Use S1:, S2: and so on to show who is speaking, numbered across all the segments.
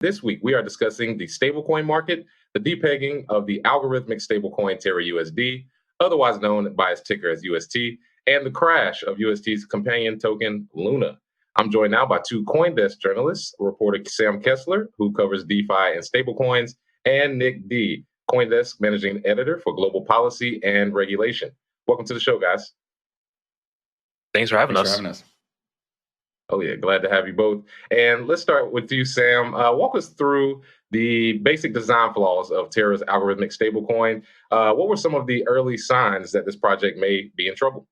S1: This week, we are discussing the stablecoin market, the depegging of the algorithmic stablecoin Terra USD, otherwise known by its ticker as UST, and the crash of UST's companion token, Luna. I'm joined now by two CoinDesk journalists, reporter Sam Kessler, who covers DeFi and stablecoins, and Nick D, CoinDesk managing editor for global policy and regulation. Welcome to the show, guys.
S2: Thanks for having us.
S1: Oh, yeah. Glad to have you both. And let's start with you, Sam. Walk us through the basic design flaws of Terra's algorithmic stablecoin. What were some of the early signs that this project may be in trouble?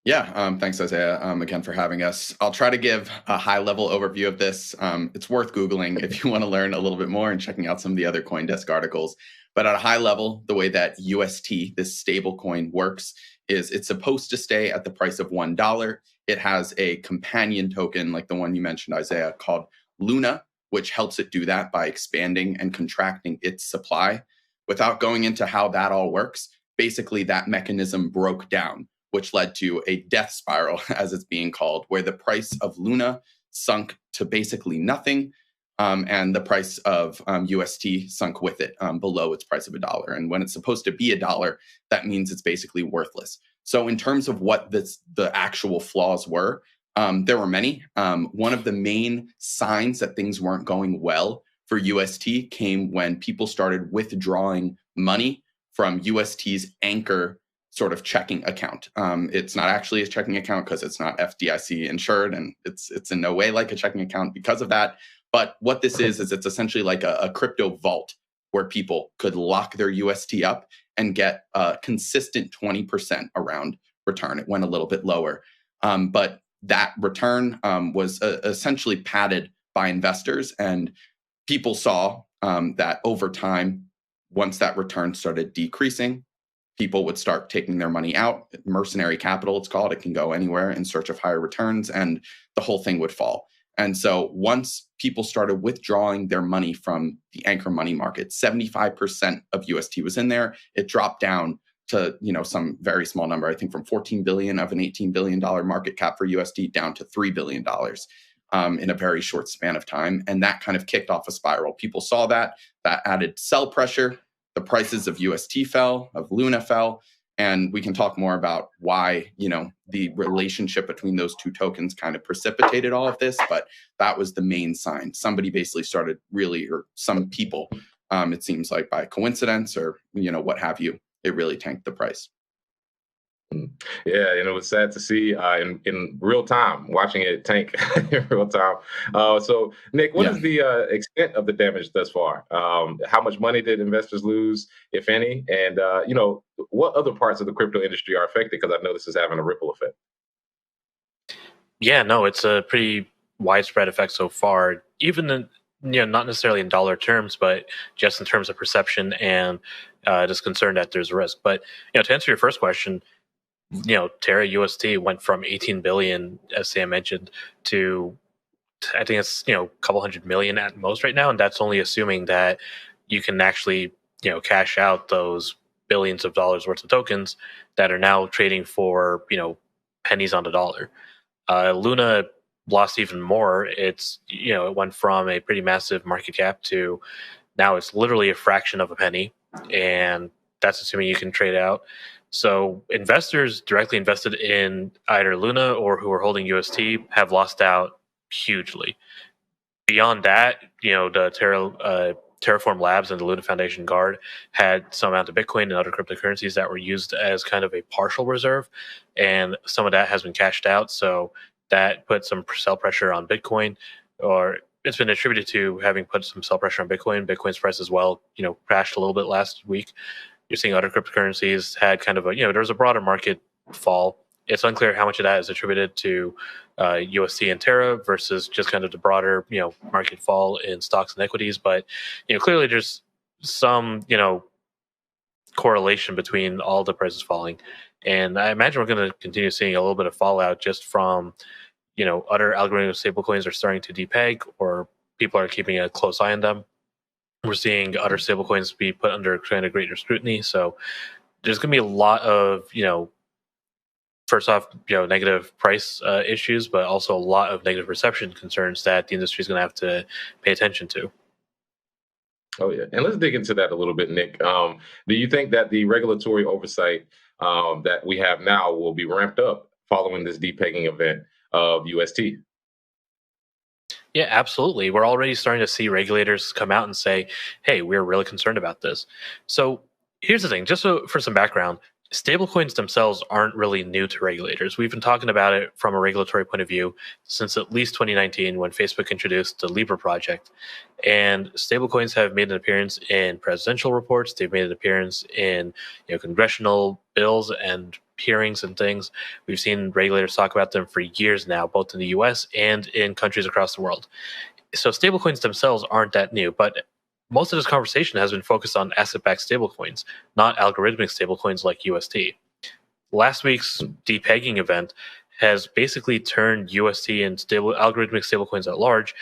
S3: Yeah, thanks, Isaiah, again for having us. I'll try to give a high-level overview of this. It's worth Googling if you want to learn a little bit more and checking out some of the other CoinDesk articles. But at a high level, the way that UST, this stablecoin, works is it's supposed to stay at the price of $1. It has a companion token, like the one you mentioned, Isaiah, called Luna, which helps it do that by expanding and contracting its supply. Without going into how that all works, basically that mechanism broke down, which led to a death spiral, as it's being called, where the price of Luna sunk to basically nothing, and the price of UST sunk with it below its price of $1. And when it's supposed to be $1, that means it's basically worthless. So in terms of what the actual flaws were, there were many. One of the main signs that things weren't going well for UST came when people started withdrawing money from UST's anchor sort of checking account. It's not actually a checking account because it's not FDIC insured, and it's in no way like a checking account because of that. But what this is it's essentially like a crypto vault where people could lock their UST up and get a consistent 20% around return. It went a little bit lower. But that return was essentially padded by investors, and people saw that over time, once that return started decreasing, people would start taking their money out. Mercenary capital, it's called. It can go anywhere in search of higher returns, and the whole thing would fall. And so once people started withdrawing their money from the anchor money market, 75% of UST was in there. It dropped down to, some very small number, I think from 14 billion of an $18 billion market cap for USD down to $3 billion in a very short span of time. And that kind of kicked off a spiral. People saw that added sell pressure. The prices of UST fell, of Luna fell, and we can talk more about why, the relationship between those two tokens kind of precipitated all of this, but that was the main sign. Somebody basically started or some people, it seems like by coincidence or, what have you, it really tanked the price.
S1: Yeah, and it was sad to see in real time, watching it tank in real time. So, Nick, what is the extent of the damage thus far? How much money did investors lose, if any? And, what other parts of the crypto industry are affected? Because I know this is having a ripple effect.
S2: Yeah, no, it's a pretty widespread effect so far, even in, not necessarily in dollar terms, but just in terms of perception and just concern that there's risk. But, to answer your first question, Terra UST went from 18 billion, as Sam mentioned, to I think it's a couple hundred million at most right now, and that's only assuming that you can actually cash out those billions of dollars worth of tokens that are now trading for pennies on the dollar. Luna lost even more. It went from a pretty massive market cap to now it's literally a fraction of a penny, and that's assuming you can trade out. So investors directly invested in either Luna or who are holding UST have lost out hugely. Beyond that, the Terraform Labs and the Luna Foundation Guard had some amount of Bitcoin and other cryptocurrencies that were used as kind of a partial reserve, and some of that has been cashed out. So that put some sell pressure on Bitcoin, or it's been attributed to having put some sell pressure on Bitcoin. Bitcoin's price as well, crashed a little bit last week. You're seeing other cryptocurrencies had kind of there's a broader market fall. It's unclear how much of that is attributed to UST and Terra versus just kind of the broader, market fall in stocks and equities. But, clearly there's some, correlation between all the prices falling. And I imagine we're going to continue seeing a little bit of fallout just from, other algorithmic stablecoins are starting to depeg, or people are keeping a close eye on them. We're seeing other stablecoins be put under kind of greater scrutiny. So there's going to be a lot of, first off, negative price issues, but also a lot of negative perception concerns that the industry is going to have to pay attention to.
S1: Oh yeah, and let's dig into that a little bit, Nick. Do you think that the regulatory oversight that we have now will be ramped up following this depegging event of UST?
S2: Yeah, absolutely. We're already starting to see regulators come out and say, hey, we're really concerned about this. So here's the thing, just for some background, stablecoins themselves aren't really new to regulators. We've been talking about it from a regulatory point of view since at least 2019 when Facebook introduced the Libra project. And stablecoins have made an appearance in presidential reports. They've made an appearance in congressional bills and hearings and things. We've seen regulators talk about them for years now, both in the US and in countries across the world. So stablecoins themselves aren't that new, but most of this conversation has been focused on asset-backed stablecoins, not algorithmic stablecoins like UST. Last week's depegging event has basically turned UST and algorithmic stablecoins at large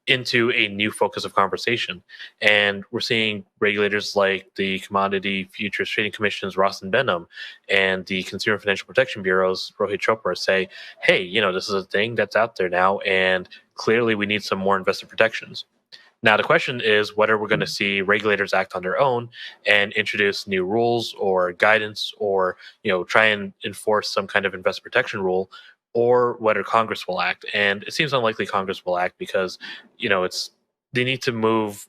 S2: into a new focus of conversation. And we're seeing regulators like the Commodity Futures Trading Commission's Ross and Benham and the Consumer Financial Protection Bureau's Rohit Chopra say, hey, this is a thing that's out there now, and clearly we need some more investor protections. Now, the question is whether we're going to see regulators act on their own and introduce new rules or guidance or, try and enforce some kind of investor protection rule, or whether Congress will act. And it seems unlikely Congress will act because, they need to move,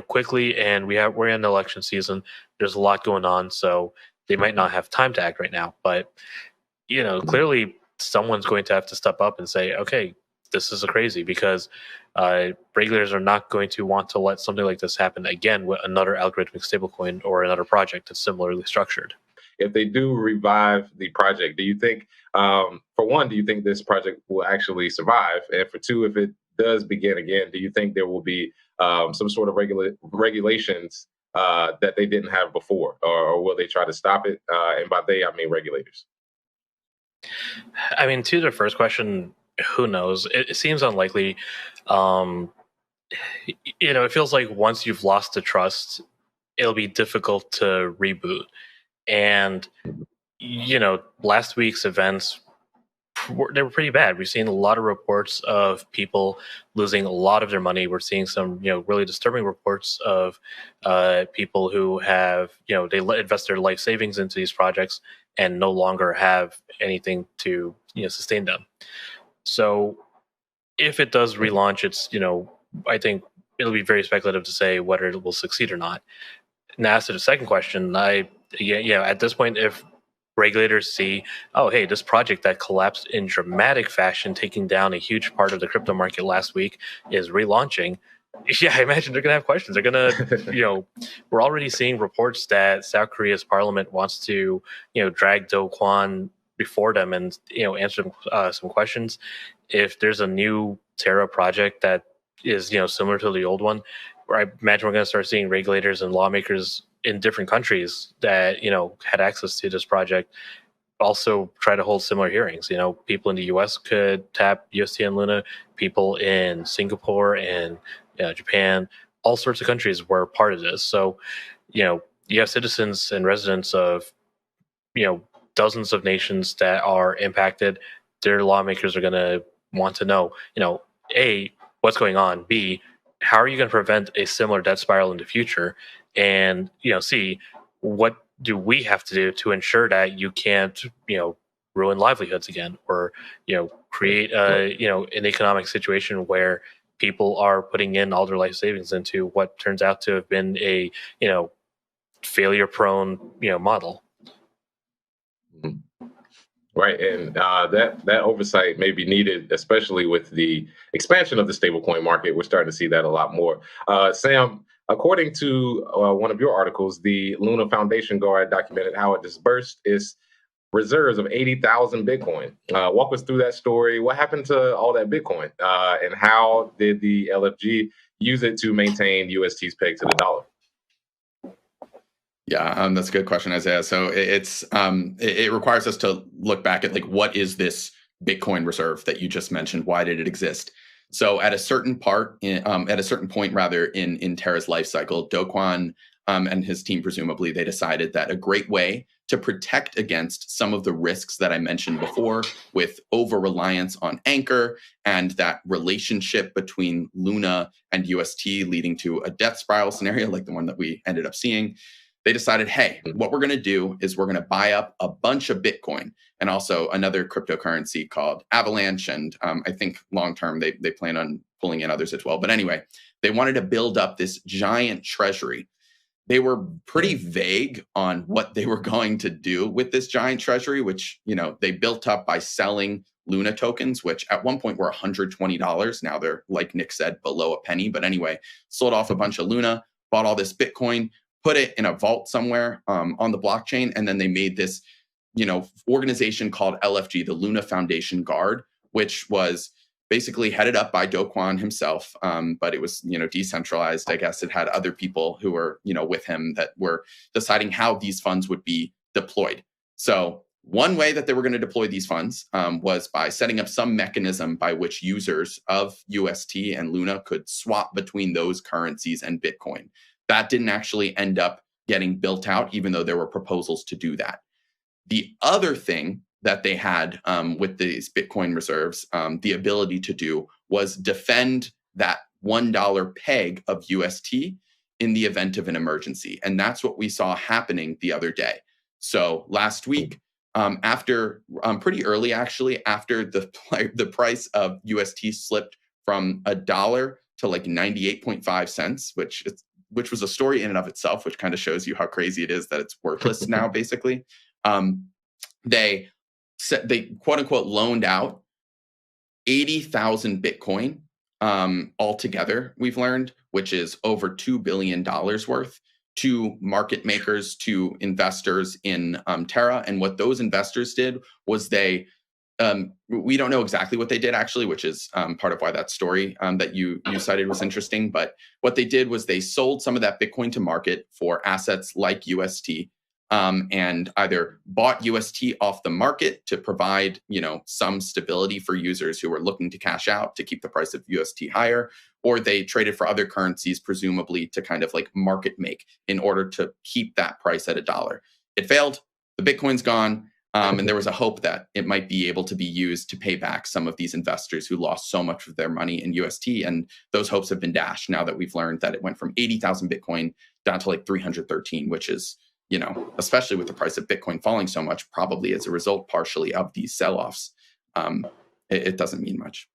S2: quickly, and we're in the election season. There's a lot going on, so they might not have time to act right now. But, clearly someone's going to have to step up and say, okay, this is crazy, because regulators are not going to want to let something like this happen again with another algorithmic stablecoin or another project that's similarly structured.
S1: If they do revive the project, do you think, for one, do you think this project will actually survive? And for two, if it does begin again, do you think there will be some sort of regulations that they didn't have before, or will they try to stop it? And by they, I mean regulators.
S2: I mean, to the first question, who knows? It seems unlikely. It feels like once you've lost the trust, it'll be difficult to reboot. And last week's events, they were pretty bad. We've seen a lot of reports of people losing a lot of their money. We're seeing some really disturbing reports of people who have they invest their life savings into these projects and no longer have anything to sustain them. So if it does relaunch, it's I think it'll be very speculative to say whether it will succeed or not. Now, as to the second question, at this point, if regulators see, oh, hey, this project that collapsed in dramatic fashion, taking down a huge part of the crypto market last week, is relaunching, yeah, I imagine they're going to have questions. They're going to, we're already seeing reports that South Korea's parliament wants to, drag Do Kwon before them and, answer some questions. If there's a new Terra project that is, similar to the old one, I imagine we're going to start seeing regulators and lawmakers in different countries that had access to this project also try to hold similar hearings. People in the U.S. could tap UST and Luna. People in Singapore and Japan, all sorts of countries were part of this. So, you have citizens and residents of dozens of nations that are impacted. Their lawmakers are going to want to know, A, what's going on, B, how are you going to prevent a similar debt spiral in the future, and C, what do we have to do to ensure that you can't ruin livelihoods again, or create an economic situation where people are putting in all their life savings into what turns out to have been a failure prone model.
S1: Mm-hmm. Right, and that oversight may be needed, especially with the expansion of the stablecoin market. We're starting to see that a lot more. Sam, according to one of your articles, the Luna Foundation Guard documented how it disbursed its reserves of 80,000 Bitcoin. Walk us through that story. What happened to all that Bitcoin, and how did the LFG use it to maintain UST's peg to the dollar?
S3: Yeah, that's a good question, Isaiah. So it requires us to look back at what is this Bitcoin reserve that you just mentioned? Why did it exist? So at a certain point in TERRA'S life cycle, Do Kwon and his team, presumably, they decided that a great way to protect against some of the risks that I mentioned before, with over-reliance on Anchor and that relationship between Luna and UST leading to a death spiral scenario like the one that we ended up seeing. They decided, hey, what we're going to do is we're going to buy up a bunch of Bitcoin and also another cryptocurrency called Avalanche. And I think long-term, they plan on pulling in others as well. But anyway, they wanted to build up this giant treasury. They were pretty vague on what they were going to do with this giant treasury, which, you know, they built up by selling Luna tokens, which at one point were $120. Now they're, like Nick said, below a penny. But anyway, sold off a bunch of Luna, bought all this Bitcoin, put it in a vault somewhere on the blockchain. And then they made this, you know, organization called LFG, the Luna Foundation Guard, which was basically headed up by Do Kwon himself. But it was, you know, decentralized. I guess it had other people who were, you know, with him that were deciding how these funds would be deployed. So one way that they were going to deploy these funds was by setting up some mechanism by which users of UST and Luna could swap between those currencies and Bitcoin. That didn't actually end up getting built out, even though there were proposals to do that. The other thing that they had with these Bitcoin reserves, the ability to do was defend that $1 peg of UST in the event of an emergency. And that's what we saw happening the other day. So last week, after pretty early, actually, after the price of UST slipped from $1 to like 98.5 cents, which was a story in and of itself, which kind of shows you how crazy it is that it's worthless now, basically. They quote unquote loaned out 80,000 Bitcoin altogether, we've learned, which is over $2 billion worth, to market makers, to investors in Terra. And what those investors did was we don't know exactly what they did, actually, which is part of why that story that you cited was interesting. But what they did was they sold some of that Bitcoin to market for assets like UST, and either bought UST off the market to provide, you know, some stability for users who were looking to cash out to keep the price of UST higher, or they traded for other currencies, presumably to kind of like market make in order to keep that price at $1. It failed. The Bitcoin's gone. And there was a hope that it might be able to be used to pay back some of these investors who lost so much of their money in UST. And those hopes have been dashed now that we've learned that it went from 80,000 Bitcoin down to like 313, which is, you know, especially with the price of Bitcoin falling so much, probably as a result partially of these sell-offs. It doesn't mean much.